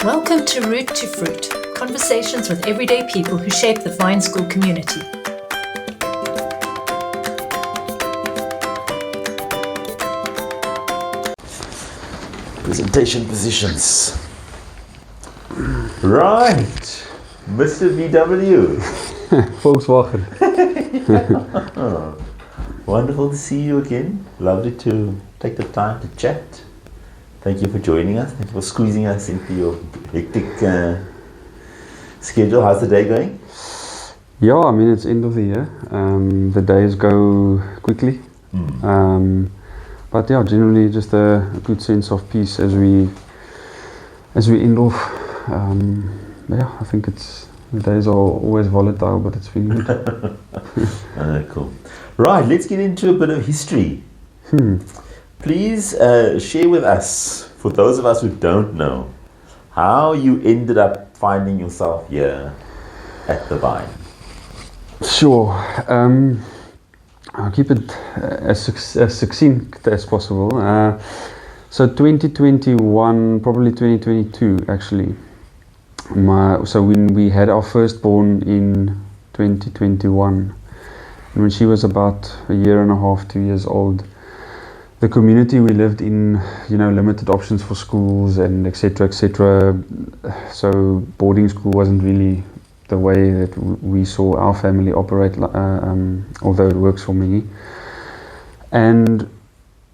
Welcome to Root to Fruit, conversations with everyday people who shape the Vine School community. Presentation positions. Right, Mr. VW. Volkswagen. Wonderful to see you again. Lovely to take the time to chat. Thank you for joining us. Thank you for squeezing us into your hectic schedule. How's the day going? Yeah, I mean it's end of the year. The days go quickly. But yeah, generally just a good sense of peace as we end off. Yeah, I think the days are always volatile, but it's been good. Cool. Right, let's get into a bit of history. Please share with us, for those of us who don't know, how you ended up finding yourself here at the Vine. Sure. I'll keep it as succinct as possible. So 2021, probably 2022 actually. So when we had our firstborn in 2021, and when she was about a year and a half, 2 years old, the community we lived in, limited options for schools and etc. So boarding school wasn't really the way that we saw our family operate, although it works for me. And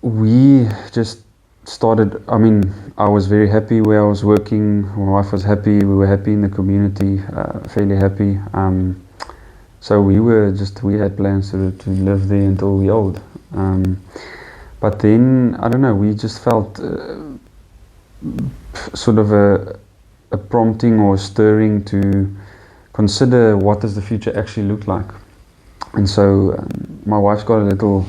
we just started, I was very happy where I was working, my wife was happy, we were happy in the community, fairly happy. So we had plans to live there until we're old. But then, I don't know, we just felt sort of a prompting or stirring to consider what does the future actually look like. And so my wife's got a little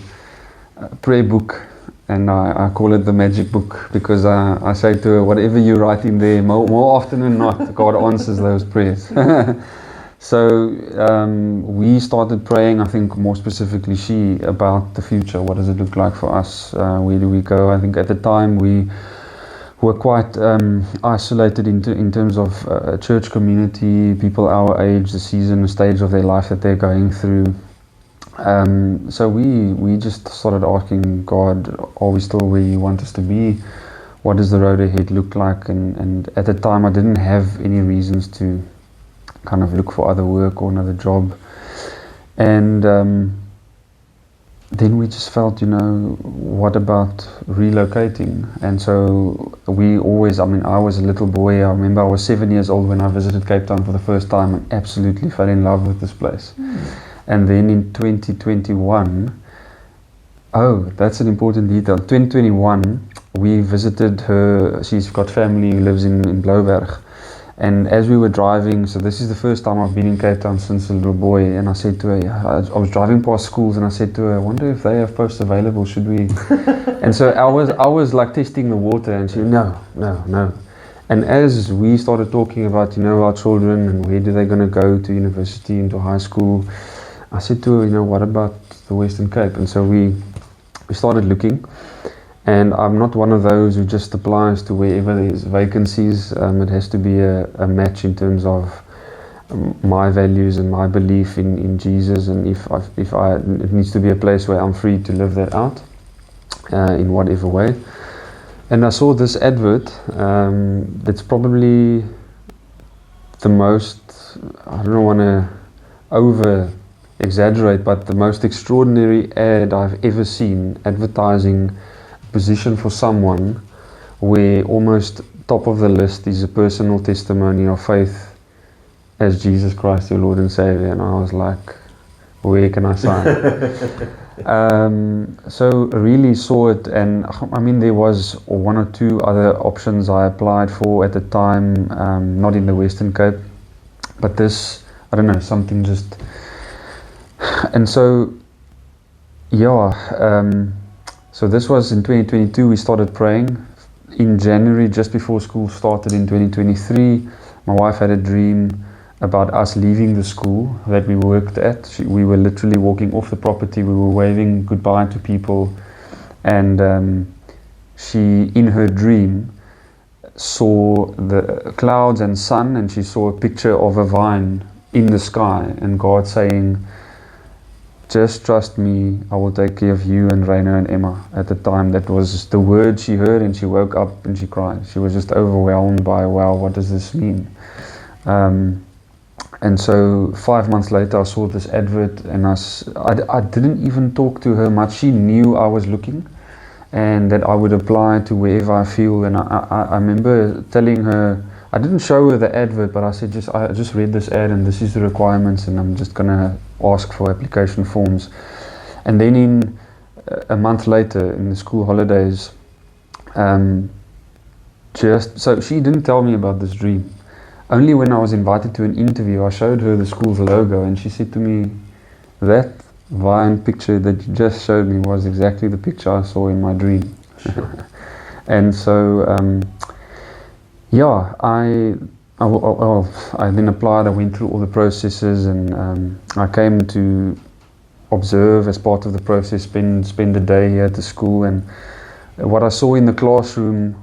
prayer book, and I call it the magic book, because I say to her, whatever you write in there, more often than not, God answers those prayers. So we started praying, I think more specifically she, about the future. What does it look like for us? Where do we go? I think at the time we were quite isolated in terms of church community, people our age, the season, the stage of their life that they're going through. So we just started asking God, are we still where you want us to be? What does the road ahead look like? And at the time I didn't have any reasons to kind of look for other work or another job. And then we just felt, what about relocating? And so we always, I was a little boy. I remember I was 7 years old when I visited Cape Town for the first time and absolutely fell in love with this place. And then in 2021, that's an important detail. 2021, we visited her. She's got family who lives in Blouberg. And as we were driving, so this is the first time I've been in Cape Town since a little boy, and I said to her, I was driving past schools and I said to her, I wonder if they have posts available, should we? And so I was like testing the water, and she said, no. And as we started talking about, our children and where they're going to go to university, into high school, I said to her, what about the Western Cape? And so we started looking. And I'm not one of those who just applies to wherever there's vacancies. It has to be a match in terms of my values and my belief in Jesus, and it needs to be a place where I'm free to live that out in whatever way. And I saw this advert. That's probably the most, I don't want to over exaggerate, but the most extraordinary ad I've ever seen advertising position for someone where almost top of the list is a personal testimony of faith as Jesus Christ your Lord and Savior. And I was like, where can I sign? So really saw it, and there was one or two other options I applied for at the time, not in the Western Cape, but this, I don't know, something just, and so so this was in 2022, we started praying. In January, just before school started in 2023, my wife had a dream about us leaving the school that we worked at. We were literally walking off the property, we were waving goodbye to people, and she, in her dream, saw the clouds and sun, and she saw a picture of a vine in the sky, and God saying, just trust me, I will take care of you and Ryno and Emma. At the time, that was the word she heard, and she woke up and she cried. She was just overwhelmed by, wow, what does this mean? And so 5 months later I saw this advert, and I didn't even talk to her much. She knew I was looking and that I would apply to wherever I feel. And I remember telling her, I didn't show her the advert, but I said, I just read this ad and this is the requirements, and I'm just going to ask for application forms. And then in a month later, in the school holidays, so she didn't tell me about this dream. Only when I was invited to an interview, I showed her the school's logo, and she said to me, that vine picture that you just showed me was exactly the picture I saw in my dream. Sure. And so, yeah, I then applied. I went through all the processes, and I came to observe as part of the process, spend a day here at the school. And what I saw in the classroom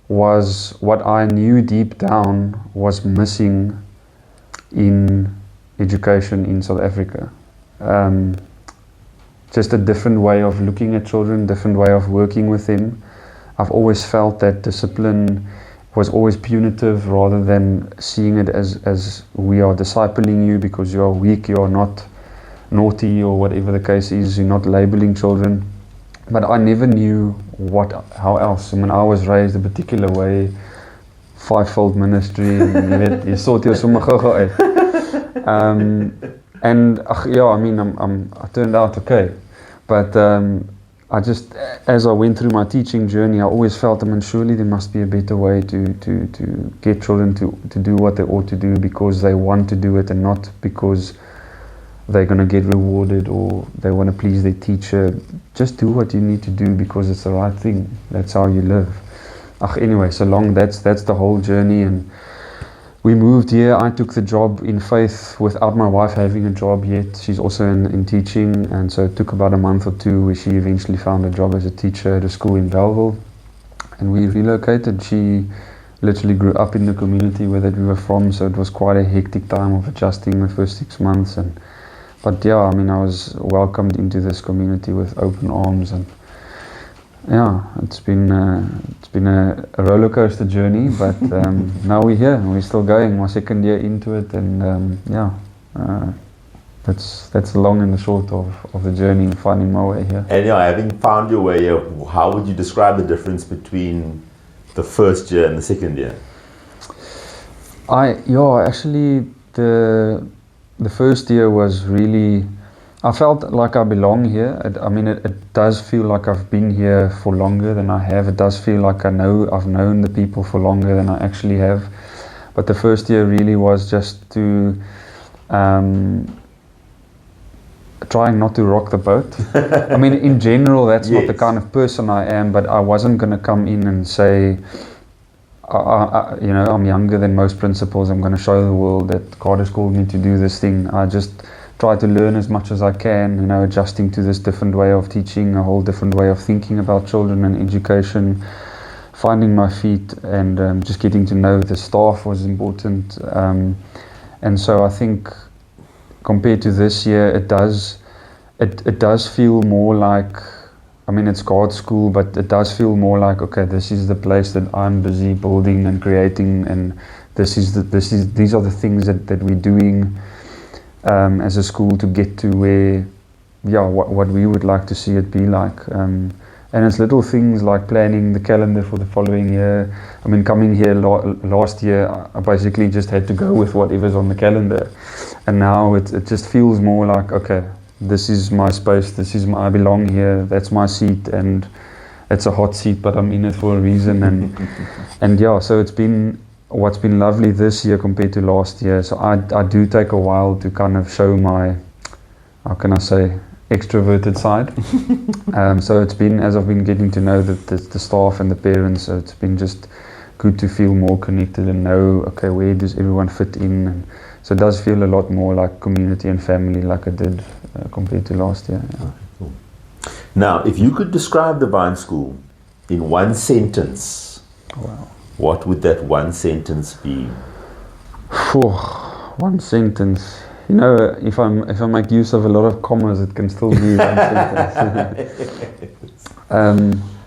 was what I knew deep down was missing in education in South Africa. Just a different way of looking at children, different way of working with them. I've always felt that discipline was always punitive rather than seeing it as we are discipling you because you are weak, you are not naughty or whatever the case is, you're not labeling children. But I never knew how else. I mean, I was raised a particular way, fivefold ministry, and you sort your and yeah, I mean, I turned out okay. But I just, as I went through my teaching journey, I always felt, I mean, surely there must be a better way to get children to do what they ought to do because they want to do it and not because they're going to get rewarded or they want to please their teacher. Just do what you need to do because it's the right thing. That's how you live. Anyway, so long, that's the whole journey. And we moved here. I took the job in faith without my wife having a job yet. She's also in teaching, and so it took about a month or two where she eventually found a job as a teacher at a school in Bellville. And we relocated. She literally grew up in the community where that we were from, so it was quite a hectic time of adjusting the first 6 months. But yeah, I mean, I was welcomed into this community with open arms, and yeah, it's been a roller coaster journey. But now we're here, and we're still going. My second year into it, and yeah, that's the long and the short of the journey and finding my way here. And yeah, having found your way here, how would you describe the difference between the first year and the second year? Actually, the first year was really, I felt like I belong here. It does feel like I've been here for longer than I have. It does feel like I've known the people for longer than I actually have. But the first year really was just to trying not to rock the boat. I mean, in general, that's not the kind of person I am, but I wasn't going to come in and say, I'm younger than most principals. I'm going to show the world that God has called me to do this thing. I just try to learn as much as I can, adjusting to this different way of teaching, a whole different way of thinking about children and education, finding my feet, and just getting to know the staff was important. And so I think compared to this year, it does feel more like, I mean, it's God's school, but it does feel more like, okay, this is the place that I'm busy building and creating, and these are the things that we're doing as a school to get to where, what we would like to see it be like. And it's little things like planning the calendar for the following year. I mean, coming here last year, I basically just had to go with whatever's on the calendar, and now it just feels more like, okay, this is my space, I belong here, that's my seat, and it's a hot seat, but I'm in it for a reason. And yeah, so what's been lovely this year compared to last year. So I do take a while to kind of show my, how can I say, extroverted side. So it's been, as I've been getting to know the staff and the parents, so it's been just good to feel more connected and know, okay, where does everyone fit in. And so it does feel a lot more like community and family, like I did compared to last year. Yeah. Cool. Now, if you could describe the Vine School in one sentence, wow, what would that one sentence be? Phew, one sentence. You know, if I make use of a lot of commas, it can still be one sentence.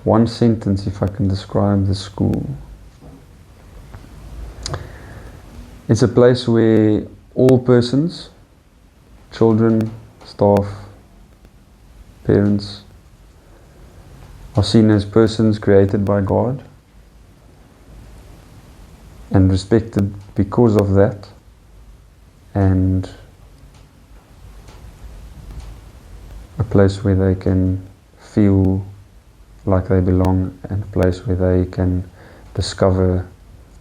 One sentence, if I can describe the school. It's a place where all persons, children, staff, parents, are seen as persons created by God and respected because of that, and a place where they can feel like they belong, and a place where they can discover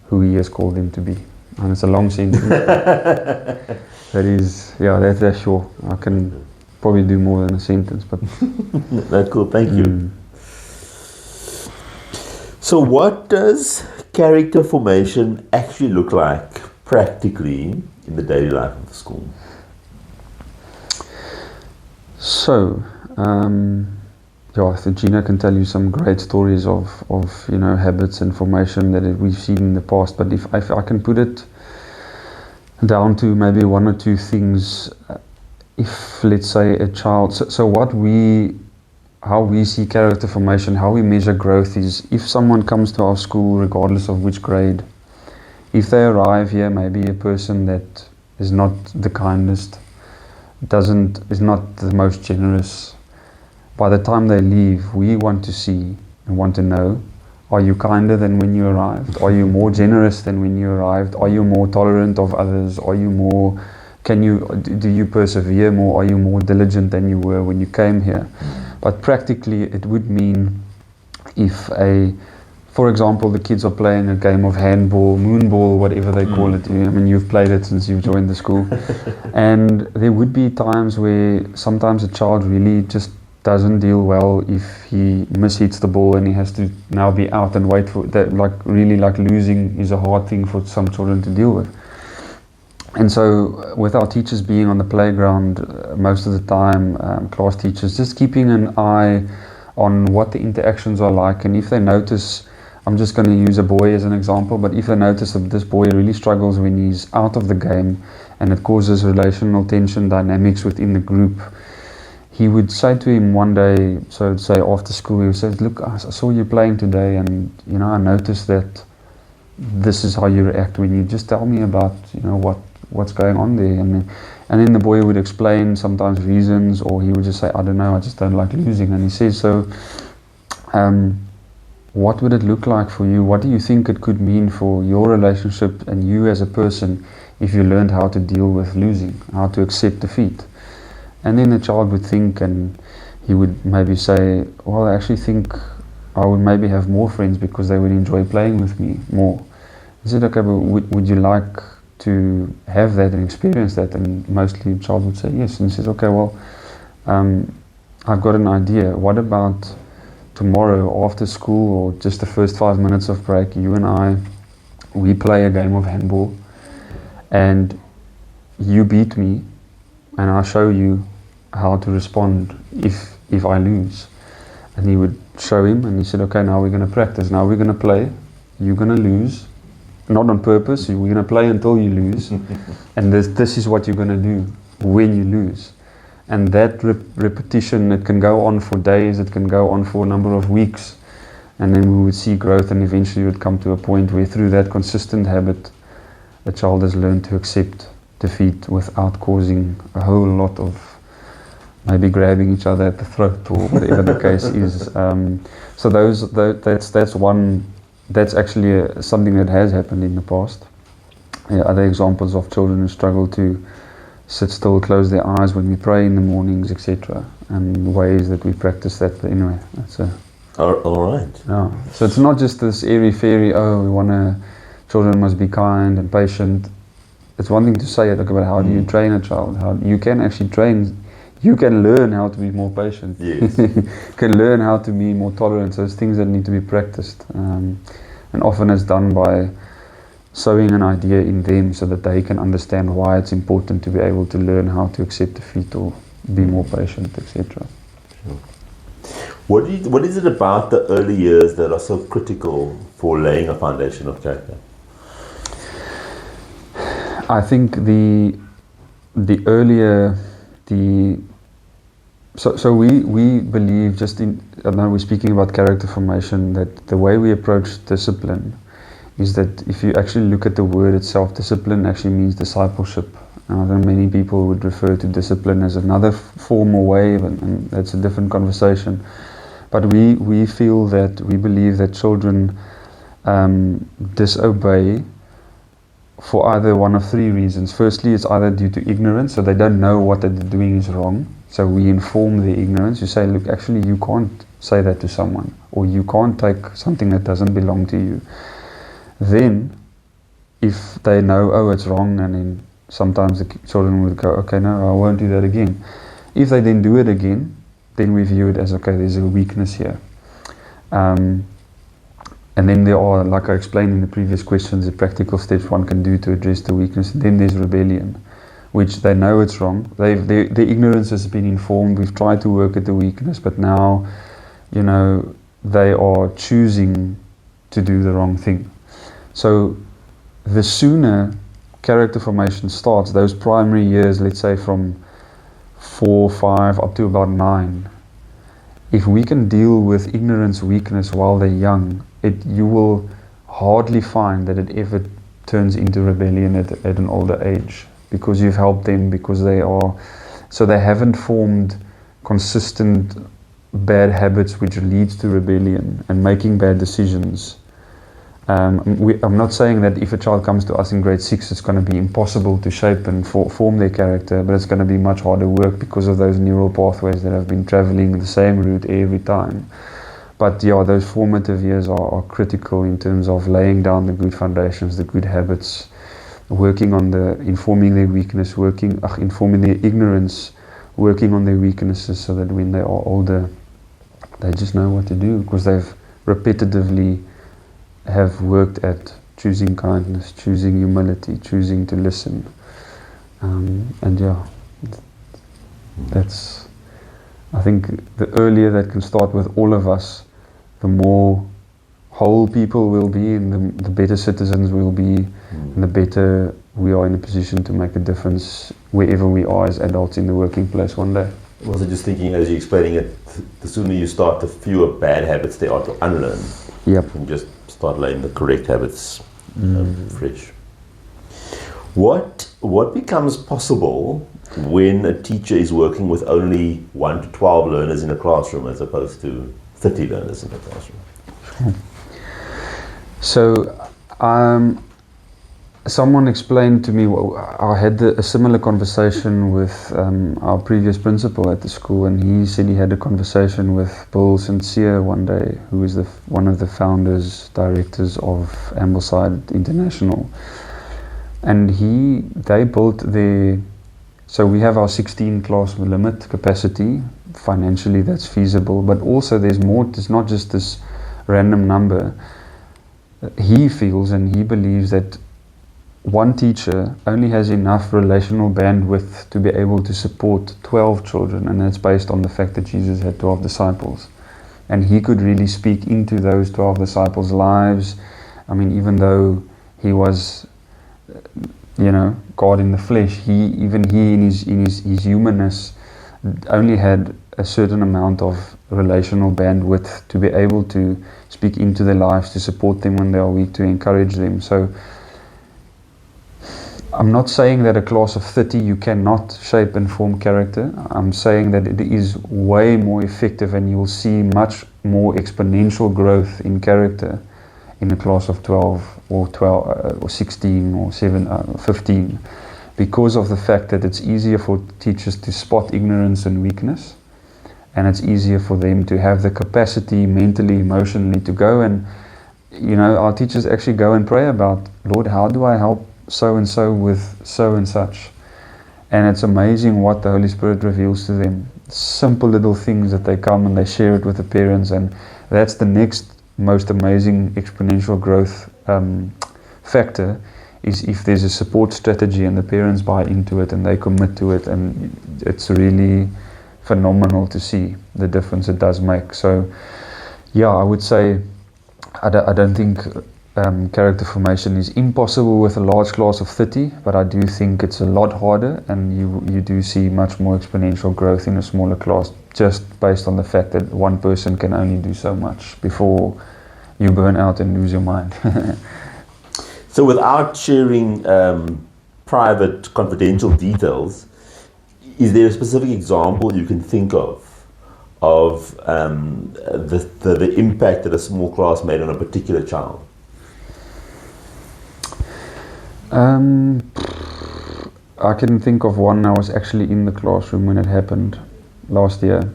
who He has called them to be. And it's a long sentence. That is, yeah, that's sure. I can probably do more than a sentence, but That's cool, thank you. So what does character formation actually look like practically in the daily life of the school? So, yeah, I think Gina can tell you some great stories of you know, habits and formation that we've seen in the past. But if I can put it down to maybe one or two things, if let's say a child, so how we see character formation, how we measure growth is if someone comes to our school, regardless of which grade, if they arrive here, maybe a person that is not the kindest, is not the most generous. By the time they leave, we want to see and want to know, are you kinder than when you arrived? Are you more generous than when you arrived? Are you more tolerant of others? Are you more, do you persevere more? Are you more diligent than you were when you came here? But practically it would mean if for example, the kids are playing a game of handball, moonball, whatever they call it. I mean, you've played it since you've joined the school. And there would be times where sometimes a child really just doesn't deal well if he mishits the ball and he has to now be out and wait for that. Like losing is a hard thing for some children to deal with. And so with our teachers being on the playground most of the time, class teachers, just keeping an eye on what the interactions are like, and if they notice, I'm just going to use a boy as an example, but if they notice that this boy really struggles when he's out of the game and it causes relational tension dynamics within the group, he would say to him one day, so say after school, he would say, look, I saw you playing today, and you know, I noticed that this is how you react when you just tell me about, you know, what's going on there. And then the boy would explain sometimes reasons, or he would just say, I don't know, I just don't like losing. And he says, so what would it look like for you? What do you think it could mean for your relationship and you as a person if you learned how to deal with losing, how to accept defeat? And then the child would think, and he would maybe say, well, I actually think I would maybe have more friends because they would enjoy playing with me more. I said, okay, but would you like to have that and experience that? And mostly the child would say yes. And he says, okay, well, I've got an idea. What about tomorrow after school, or just the first 5 minutes of break, you and we play a game of handball, and you beat me, and I'll show you how to respond if I lose. And he would show him, and he said, okay, now we're going to practice. Now we're going to play. You're going to lose. Not on purpose. We're going to play until you lose. And this is what you're going to do when you lose. And that repetition, it can go on for days, it can go on for a number of weeks. And then we would see growth, and eventually it would come to a point where through that consistent habit, the child has learned to accept defeat without causing a whole lot of maybe grabbing each other at the throat or whatever the case is. So that's one. That's actually something that has happened in the past. Other examples of children who struggle to sit still, close their eyes when we pray in the mornings, etc. And ways that we practice that. But anyway, that's all right. Yeah. So it's not just this airy-fairy, children must be kind and patient. It's one thing to say it, okay, but how do you train a child? How you can actually train. You can learn how to be more patient. Yes. You can learn how to be more tolerant. So it's things that need to be practiced. And often it's done by sowing an idea in them so that they can understand why it's important to be able to learn how to accept defeat or be more patient, etc. Sure. What is it about the early years that are so critical for laying a foundation of character? I think the earlier so we believe, just in, I know we're speaking about character formation, that the way we approach discipline is that if you actually look at the word itself, discipline actually means discipleship. And I think many people would refer to discipline as another form or way, and that's a different conversation. But we feel that, we believe that children disobey for either one of three reasons. Firstly, it's either due to ignorance, so they don't know what they're doing is wrong. So we inform their ignorance. You say, look, actually you can't say that to someone, or you can't take something that doesn't belong to you. Then, if they know, oh, it's wrong, and then sometimes the children would go, okay, no, I won't do that again. If they then do it again, then we view it as, okay, there's a weakness here. And then there are, like I explained in the previous questions, the practical steps one can do to address the weakness. Then there's rebellion, which they know it's wrong. Their ignorance has been informed. We've tried to work at the weakness, but now, they are choosing to do the wrong thing. So the sooner character formation starts, those primary years, let's say from 4, 5 up to about 9, if we can deal with ignorance, weakness while they're young, you will hardly find that it ever turns into rebellion at an older age, because you've helped them, because they haven't formed consistent bad habits which leads to rebellion and making bad decisions. I'm not saying that if a child comes to us in grade 6, it's going to be impossible to shape and form their character, but it's going to be much harder work because of those neural pathways that have been traveling the same route every time. But yeah, those formative years are critical in terms of laying down the good foundations, the good habits, working on informing their weakness, informing their ignorance, working on their weaknesses, so that when they are older, they just know what to do, because they've repetitively have worked at choosing kindness, choosing humility, choosing to listen. And yeah, that's, I think the earlier that can start with all of us, the more whole people will be, and the better citizens we'll be, and the better we are in a position to make a difference wherever we are as adults in the working place one day. I was just thinking, as you're explaining it, the sooner you start, the fewer bad habits there are to unlearn. Yep. And just start laying the correct habits fresh. What becomes possible when a teacher is working with only 1 to 12 learners in a classroom as opposed to 30 learners in a classroom? So, someone explained to me, I had a similar conversation with our previous principal at the school, and he said he had a conversation with Bill Sincere one day, who is one of the founders, directors of Ambleside International. And they built so we have our 16 class limit capacity. Financially that's feasible, but also there's more. It's not just this random number. He feels and he believes that one teacher only has enough relational bandwidth to be able to support 12 children, and that's based on the fact that Jesus had 12 disciples. And he could really speak into those 12 disciples' lives. I mean, even though he was, God in the flesh, he in his humanness only had a certain amount of relational bandwidth to be able to speak into their lives, to support them when they are weak, to encourage them. So I'm not saying that a class of 30 you cannot shape and form character. I'm saying that it is way more effective, and you'll see much more exponential growth in character in a class of 12 or 16 or 15, because of the fact that it's easier for teachers to spot ignorance and weakness, and it's easier for them to have the capacity mentally, emotionally to go and, our teachers actually go and pray about, Lord, how do I help so and so with so and such? And it's amazing what the Holy Spirit reveals to them. Simple little things that they come and they share it with the parents, and that's the next most amazing exponential growth factor, is if there's a support strategy and the parents buy into it and they commit to it, and it's really phenomenal to see the difference it does make. So yeah, I would say I don't think character formation is impossible with a large class of 30, but I do think it's a lot harder, and you do see much more exponential growth in a smaller class, just based on the fact that one person can only do so much before you burn out and lose your mind. So without sharing private, confidential details, is there a specific example you can think of the impact that a small class made on a particular child? I can think of one. I was actually in the classroom when it happened last year.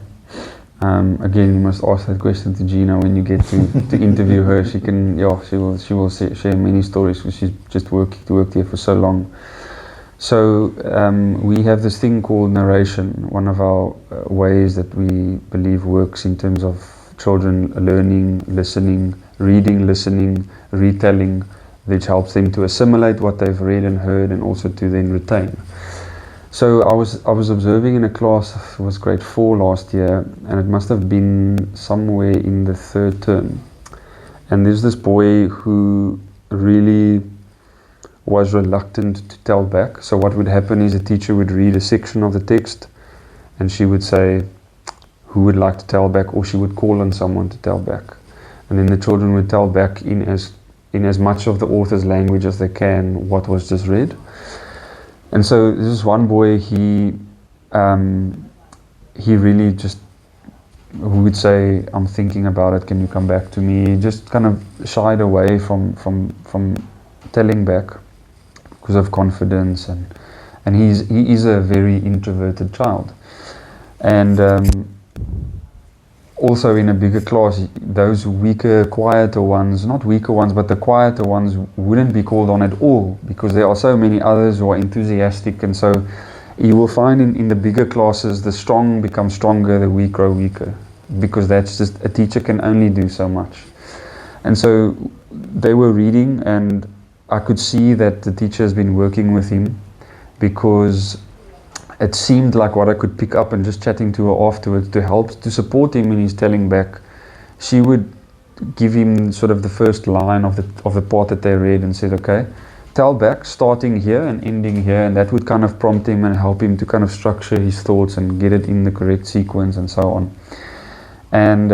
Again, you must ask that question to Gina when you get to interview her. She will share many stories, because she's just worked here for so long. So we have this thing called narration, one of our ways that we believe works in terms of children learning, listening, reading, listening, retelling, which helps them to assimilate what they've read and heard, and also to then retain. So I was observing in a class, it was grade 4 last year, and it must have been somewhere in the 3rd term. And there's this boy who really was reluctant to tell back. So what would happen is the teacher would read a section of the text, and she would say, who would like to tell back, or she would call on someone to tell back. And then the children would tell back in as much of the author's language as they can what was just read. And so this one boy, he really just, who would say, I'm thinking about it, can you come back to me? He just kind of shied away from telling back because of confidence, and he is a very introverted child. And also in a bigger class, those weaker, quieter ones, not weaker ones, but the quieter ones wouldn't be called on at all, because there are so many others who are enthusiastic. And so you will find in the bigger classes, the strong become stronger, the weak grow weaker, because that's just, a teacher can only do so much. And so they were reading, and I could see that the teacher has been working with him, because it seemed like what I could pick up, and just chatting to her afterwards to help, to support him in his telling back, she would give him sort of the first line of the part that they read, and said, okay, tell back, starting here and ending here, and that would kind of prompt him and help him to kind of structure his thoughts and get it in the correct sequence and so on. And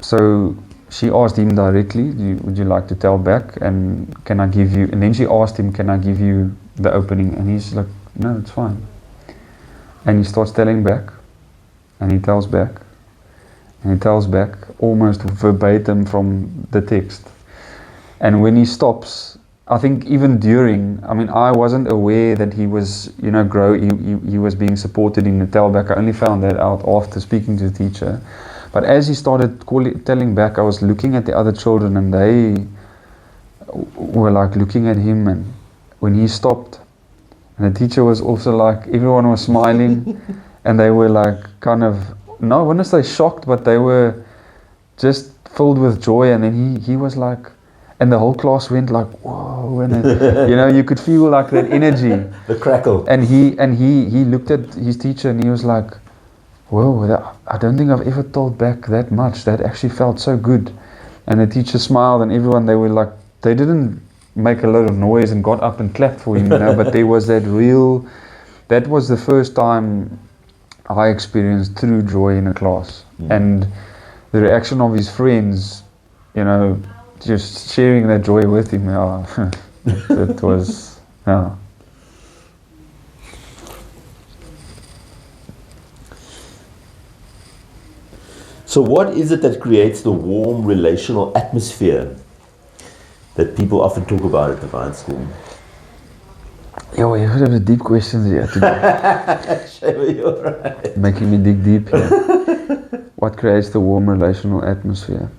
so she asked him directly, would you like to tell back, and can I give you, and then she asked him, can I give you the opening? And he's like, no, it's fine. And he starts telling back, and he tells back, and he tells back almost verbatim from the text. And when he stops, I think even during, I mean, I wasn't aware that he was, he was being supported in the tell back. I only found that out after speaking to the teacher. But as he started telling back, I was looking at the other children, and they were like looking at him, and when he stopped, and the teacher was also like, everyone was smiling, and they were like kind of, no, I wouldn't say shocked, but they were just filled with joy. And then he was like, and the whole class went like, whoa, and it, you could feel like that energy. The crackle. And he looked at his teacher, and he was like, whoa, I don't think I've ever told back that much. That actually felt so good. And the teacher smiled, and everyone, they were like, they didn't make a lot of noise and got up and clapped for him, but there was that was the first time I experienced true joy in a class. And the reaction of his friends, just sharing that joy with him, it was, yeah. So what is it that creates the warm relational atmosphere that people often talk about at the Vine School? Yo, you have the deep questions here today. You're right. Making me dig deep here. What creates the warm relational atmosphere?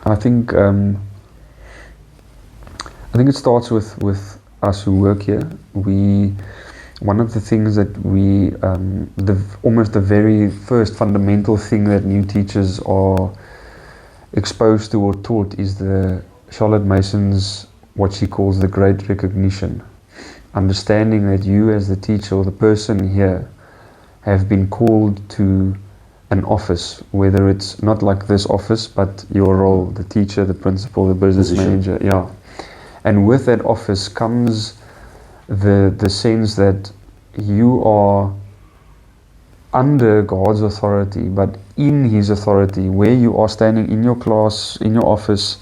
I think it starts with us who work here. One of the things that we, almost the very first fundamental thing that new teachers are exposed to or taught is the Charlotte Mason's, what she calls the great recognition. Understanding that you as the teacher or the person here have been called to an office, whether it's not like this office, but your role, the teacher, the principal, the business manager, yeah. And with that office comes the sense that you are under God's authority, but in His authority, where you are standing in your class, in your office,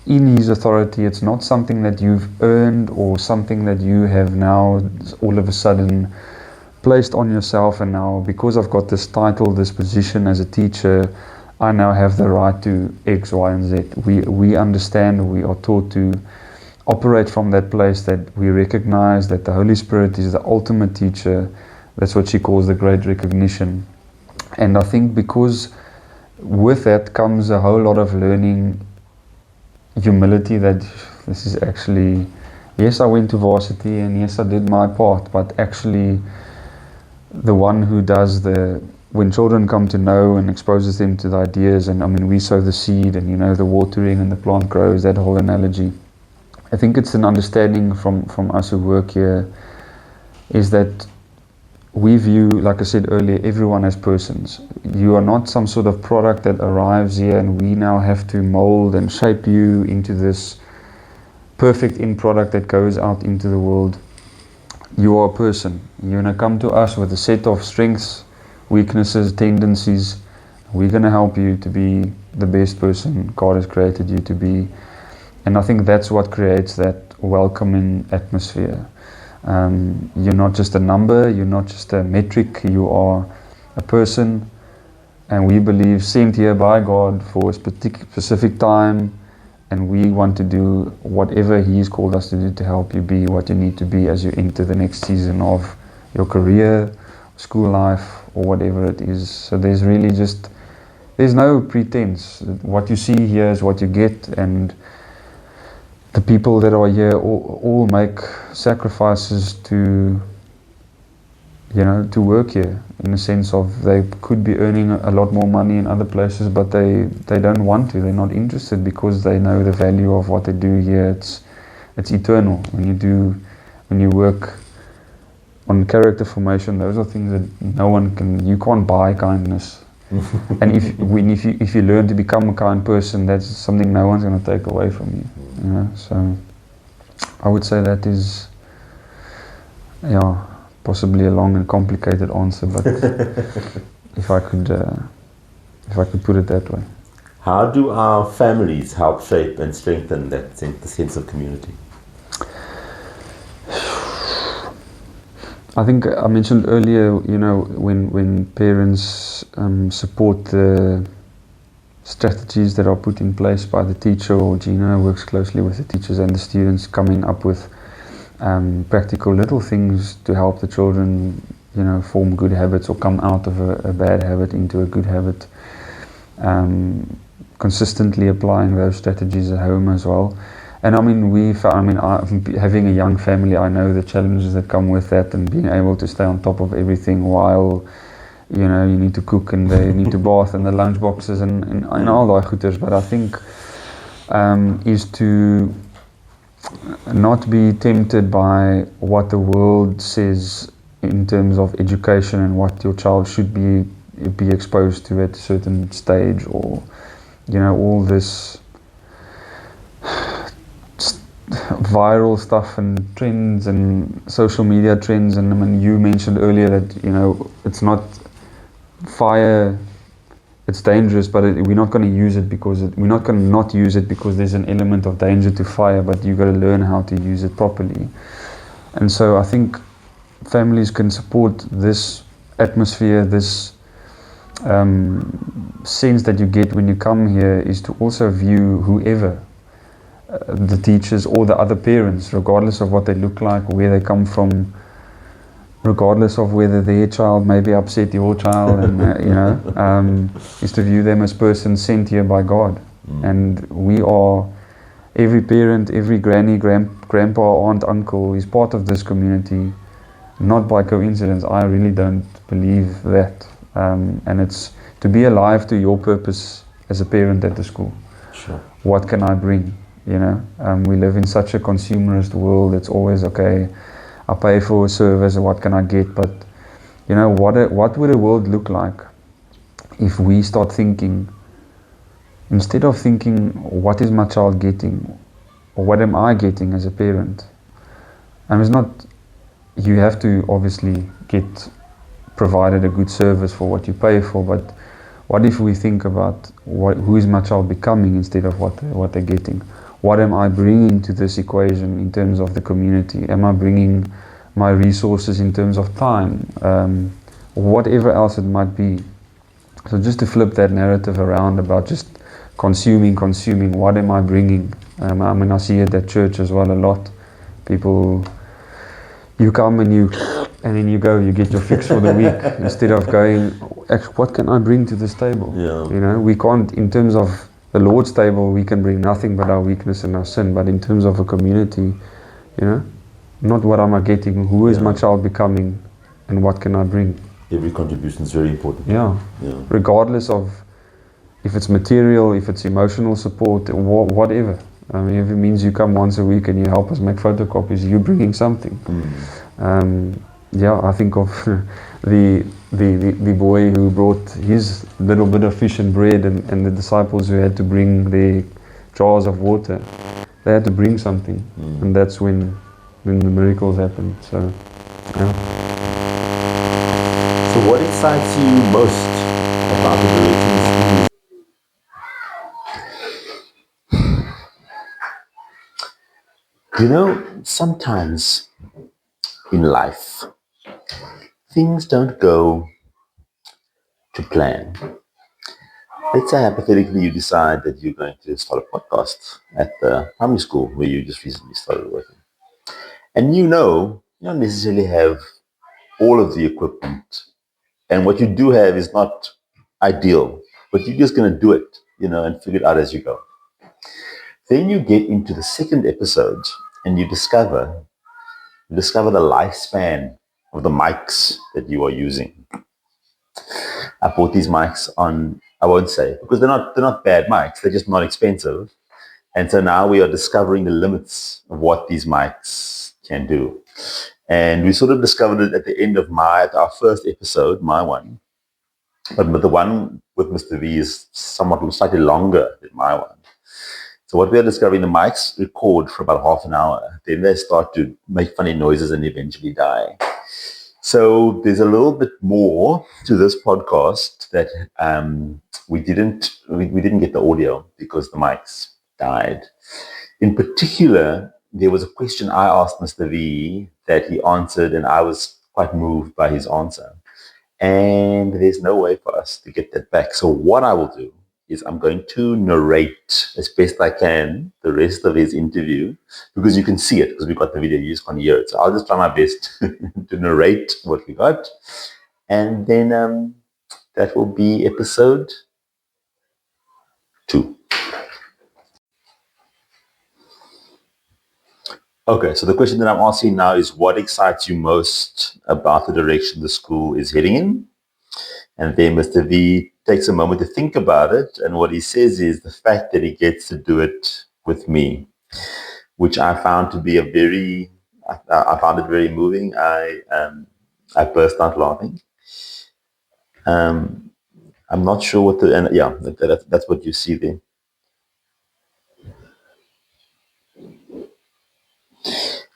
in His authority. It's not something that you've earned or something that you have now all of a sudden placed on yourself, and now because I've got this title, this position as a teacher, I now have the right to X, Y, and Z. We understand, we are taught to operate from that place that we recognize that the Holy Spirit is the ultimate teacher. That's what she calls the great recognition. And I think because with that comes a whole lot of learning, humility, that this is actually, yes, I went to varsity and yes, I did my part, but actually the one who does when children come to know and exposes them to the ideas, and I mean, we sow the seed and the watering and the plant grows, that whole analogy. I think it's an understanding from us who work here is that we view, like I said earlier, everyone as persons. You are not some sort of product that arrives here and we now have to mold and shape you into this perfect end product that goes out into the world. You are a person. You're going to come to us with a set of strengths, weaknesses, tendencies. We're going to help you to be the best person God has created you to be. And I think that's what creates that welcoming atmosphere. You're not just a number, you're not just a metric, you are a person, and we believe sent here by God for a specific time, and we want to do whatever He's called us to do to help you be what you need to be as you enter the next season of your career, school life, or whatever it is. So there's really there's no pretense. What you see here is what you get, and the people that are here all make sacrifices to work here, in the sense of they could be earning a lot more money in other places, but they don't want to. They're not interested because they know the value of what they do here. It's eternal. When you work on character formation, those are things that you can't buy kindness. And if you learn to become a kind person, that's something no one's going to take away from you. So I would say that is, possibly a long and complicated answer, but if I could put it that way. How do our families help shape and strengthen the sense of community? I think I mentioned earlier, when parents support the strategies that are put in place by the teacher, or Gina works closely with the teachers and the students, coming up with practical little things to help the children, form good habits or come out of a bad habit into a good habit. Consistently applying those strategies at home as well. And having a young family, I know the challenges that come with that, and being able to stay on top of everything while you need to cook and they need to bath and the lunch boxes and all that gooders. But I think is to not be tempted by what the world says in terms of education and what your child should be exposed to at a certain stage, or all this viral stuff and trends and social media trends. And I mean, you mentioned earlier that it's not fire, it's dangerous, but we're not going to use it because we're not going to not use it because there's an element of danger to fire, but you've got to learn how to use it properly. And so I think families can support this atmosphere, this sense that you get when you come here, is to also view whoever, the teachers or the other parents, regardless of what they look like, where they come from, regardless of whether their child maybe upset your child, and is to view them as persons sent here by God. And we are, every parent, every granny, grandpa, aunt, uncle is part of this community, not by coincidence. I really don't believe that. And it's to be alive to your purpose as a parent at the school. Sure. What can I bring? We live in such a consumerist world. It's always, okay, I pay for a service, what can I get? But what would a world look like if we start thinking, instead of thinking, what is my child getting, or what am I getting as a parent? And it's not, you have to obviously get provided a good service for what you pay for, but what if we think about who is my child becoming instead of what they're getting? What am I bringing to this equation in terms of the community? Am I bringing my resources in terms of time? Whatever else it might be. So just to flip that narrative around about just consuming, what am I bringing? I mean, I see it at church as well a lot. People, you come and then you go, you get your fix for the week instead of going, what can I bring to this table? Yeah. You know, we can't, in terms of the Lord's table, we can bring nothing but our weakness and our sin. But in terms of a community, you know, not what am I getting, who is my child becoming, and what can I bring? Every contribution is very important. Yeah. Regardless of if it's material, if it's emotional support, whatever. I mean, if it means you come once a week and you help us make photocopies, you're bringing something. I think of the boy who brought his little bit of fish and bread, and the disciples who had to bring their jars of water. They had to bring something, and that's when the miracles happened. So, yeah. So what excites you most about the direction the school is? You know, sometimes in life, things don't go to plan. Let's say hypothetically you decide that you're going to start a podcast at the primary school where you just recently started working. And you don't necessarily have all of the equipment. And what you do have is not ideal, but you're just going to do it, and figure it out as you go. Then you get into the second episode and you discover the lifespan of the mics that you are using. I bought these mics on, I won't say, because they're not bad mics, they're just not expensive. And so now we are discovering the limits of what these mics can do. And we sort of discovered it at the end of our first episode, my one. But the one with Mr. V is slightly longer than my one. So what we are discovering, the mics record for about half an hour. Then they start to make funny noises and eventually die. So there's a little bit more to this podcast that we didn't get the audio because the mics died. In particular, there was a question I asked Mr. V that he answered, and I was quite moved by his answer. And there's no way for us to get that back. So what I will do is I'm going to narrate as best I can the rest of his interview, because you can see it, because we've got the video, you just can't hear it. So I'll just try my best to narrate what we got. And then that will be episode 2. Okay, so the question that I'm asking now is, what excites you most about the direction the school is heading in? And then Mr. V takes a moment to think about it, and what he says is the fact that he gets to do it with me, which I found to be I found it very moving. I burst out laughing. I'm not sure that's what you see there.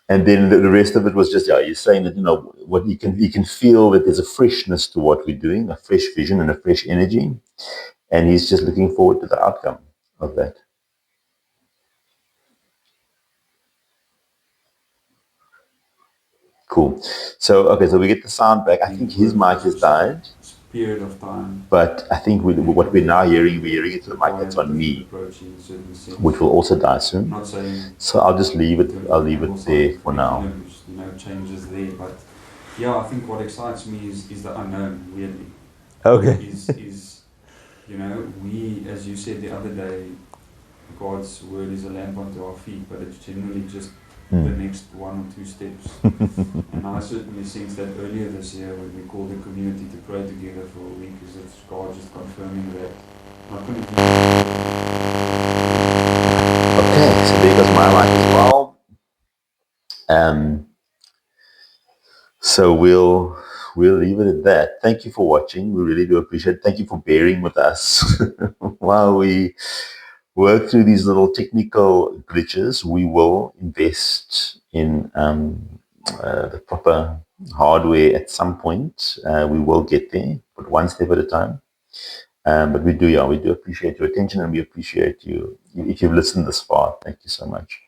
And then the rest of it was just, he's saying that, what he can feel that there's a freshness to what we're doing, a fresh vision and a fresh energy. And he's just looking forward to the outcome of that. Cool. So we get the sound back. I think his mic has died. Period of time. But I think what we're now hearing, we're hearing it to the mic that's on me, which will also die soon. So I'll just leave it. I'll leave it there for now. No changes there, but I think what excites me is the unknown. Weirdly, okay. Is we, as you said the other day, God's word is a lamp unto our feet, but it's generally just the next 1 or 2 steps. And I certainly sense that earlier this year when we called the community to pray together for a week, is that God just confirming that not going to. Okay, so there goes my life as well. So we'll we'll leave it at that. Thank you for watching. We really do appreciate it. Thank you for bearing with us while we work through these little technical glitches. We will invest in the proper hardware at some point. We will get there, but one step at a time. But we do appreciate your attention, and we appreciate you. If you've listened this far, thank you so much.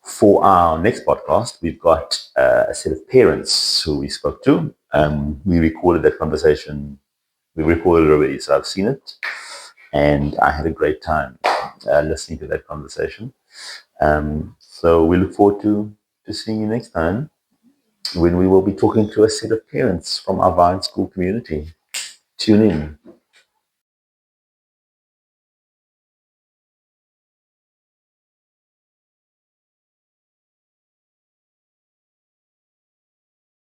For our next podcast, we've got a set of parents who we spoke to. We recorded that conversation. We recorded it already, so I've seen it. And I had a great time listening to that conversation. So we look forward to seeing you next time, when we will be talking to a set of parents from our Vine School community. Tune in.